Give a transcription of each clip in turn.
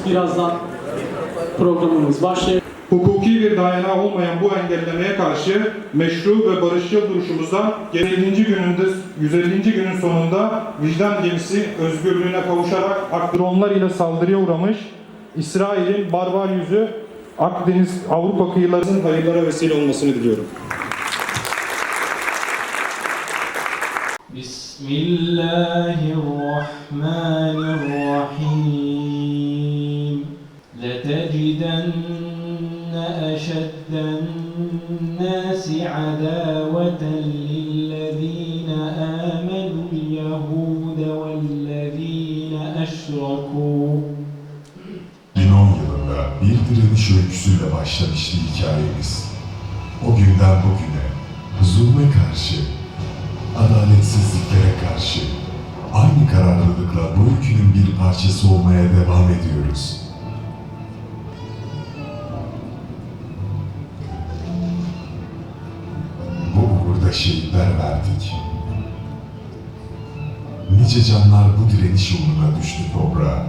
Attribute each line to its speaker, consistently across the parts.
Speaker 1: Birazdan programımız başlayacak.
Speaker 2: Hukuki bir dayanağı olmayan bu engellemeye karşı meşru ve barışçıl duruşumuzda 150. günün sonunda vicdan gemisi özgürlüğüne kavuşarak dronlar ile saldırıya uğramış İsrail'in barbar yüzü Akdeniz Avrupa kıyılarının hayırlara vesile olmasını diliyorum.
Speaker 3: Bismillahirrahmanirrahim. لَتَجِدَنَّ أَشَدَّ النَّاسِ عَدَاوَةً لِلَّذِينَ آمَنُوا الْيَهُودَ وَالَّذِينَ أَشْرَكُوا.
Speaker 4: 2010 yılında bir direniş öyküsüyle başlamıştı hikayemiz. O günden bugüne zulme karşı, adaletsizliklere karşı aynı kararlılıkla bu ülkenin bir parçası olmaya devam ediyoruz. Bu uğurda şehitler verdik. Nice canlar bu direniş uğruna düştü toprağa.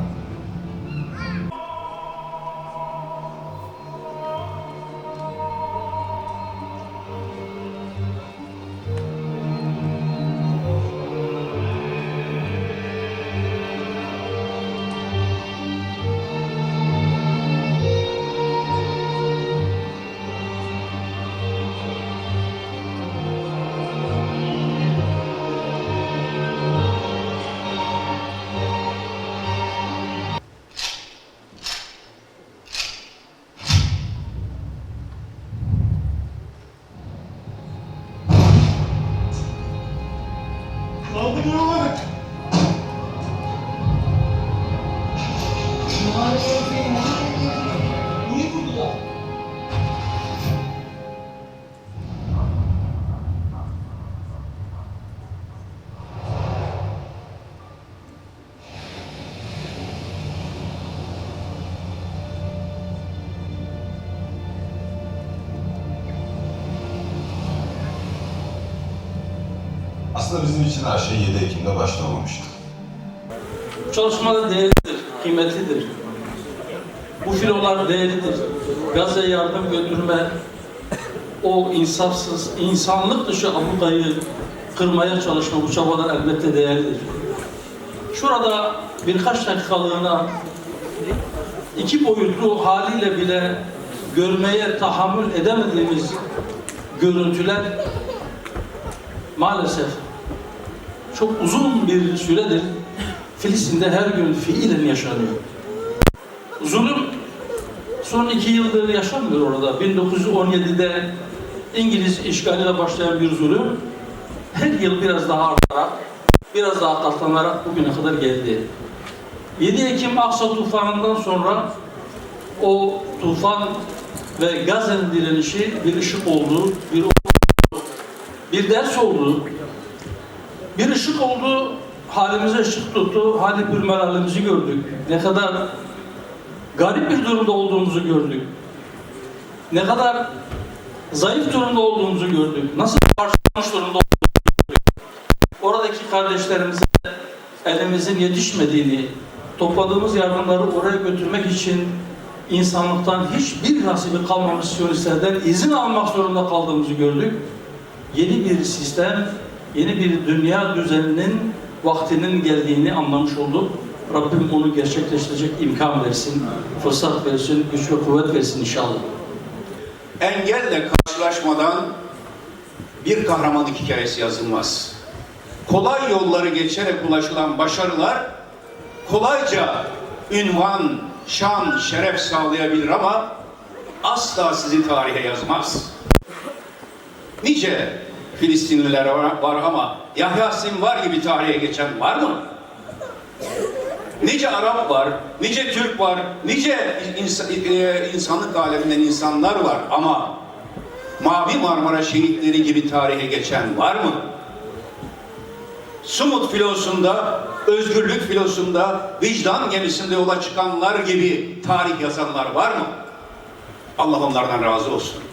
Speaker 5: Aslında bizim için her şey 7 Ekim'de başlamamıştı.
Speaker 6: Çalışmalar değerlidir, kıymetlidir. Bu filolar değerlidir. Gazze'ye yardım götürme, o insafsız, insanlık dışı ablukayı kırmaya çalışma, bu çabalar elbette değerlidir. Şurada birkaç dakikalığına iki boyutlu haliyle bile görmeye tahammül edemediğimiz görüntüler maalesef çok uzun bir süredir Filistin'de her gün fiilen yaşanıyor. Zulüm son 2 yıldır yaşanmıyor orada. 1917'de İngiliz işgaliyle başlayan bir zulüm her yıl biraz daha artarak, biraz daha katlanarak bugüne kadar geldi. 7 Ekim Aksa tufanından sonra o tufan ve Gazze'nin direnişi bir ışık oldu, bir ders oldu, bir ışık oldu, halimize ışık tuttu, hali pürmer halimizi gördük. Ne kadar garip bir durumda olduğumuzu gördük. Ne kadar zayıf durumda olduğumuzu gördük. Nasıl parçalanmış durumda olduğumuzu gördük. Oradaki kardeşlerimize elimizin yetişmediğini, topladığımız yardımları oraya götürmek için insanlıktan hiçbir nasibi kalmamış Siyonistlerden izin almak zorunda kaldığımızı gördük. Yeni bir sistem, yeni bir dünya düzeninin vaktinin geldiğini anlamış olduk. Rabbim onu gerçekleştirecek imkan versin, fırsat versin, güç ve kuvvet versin inşallah.
Speaker 7: Engelle karşılaşmadan bir kahramanlık hikayesi yazılmaz. Kolay yolları geçerek ulaşılan başarılar kolayca ünvan, şan, şeref sağlayabilir ama asla sizi tarihe yazmaz. Nice Filistinliler var ama Yahya Sinvar gibi tarihe geçen var mı? Nice Arap var, nice Türk var, nice insanlık aleminden insanlar var ama Mavi Marmara şehitleri gibi tarihe geçen var mı? Sumut filosunda, özgürlük filosunda, vicdan gemisinde yola çıkanlar gibi tarih yazanlar var mı? Allah onlardan razı olsun.